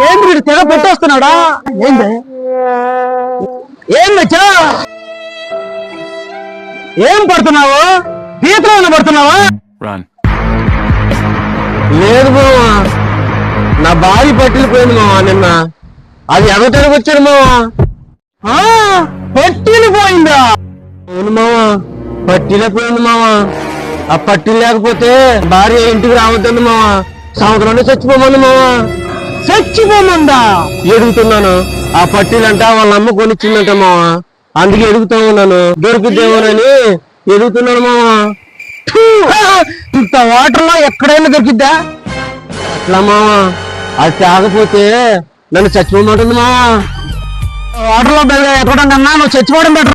ఏంటి వీడు తెగ పెట్టేస్తున్నాడా? ఏంటి ఏం వచ్చా? ఏం పడుతున్నావు? పీతలో పడుతున్నావా? లేదు మావా, నా భార్య పట్టిలు పోయింది మావా నిన్న. అది ఎగతెరగ వచ్చాడు మావా. పట్టిలు పోయిందా? అవును మావా, పట్టిలే పోయింది మావా. ఆ పట్టిలు లేకపోతే భార్య ఇంటికి రావద్దండి మావా. సంవత్సరంలో చచ్చిపోమంది మావా. చచ్చిపోమందా? ఎడుగుతున్నాను. ఆ పట్టీలంట వాళ్ళ అమ్మ కొనిచ్చిందంట మావా. అందుకే ఎడుగుతా ఉన్నాను, దొరుకుద్దేమోనని ఎడుగుతున్నాను మావా. ఇంత వాటర్ లో ఎక్కడైనా దొరికిద్దా? అట్లా మావా, అది తాగపోతే నన్ను చచ్చిపోమంటుంది మావా. వాటర్ లో ఎక్కడం కన్నా నువ్వు చచ్చిపోవడం బెటర్.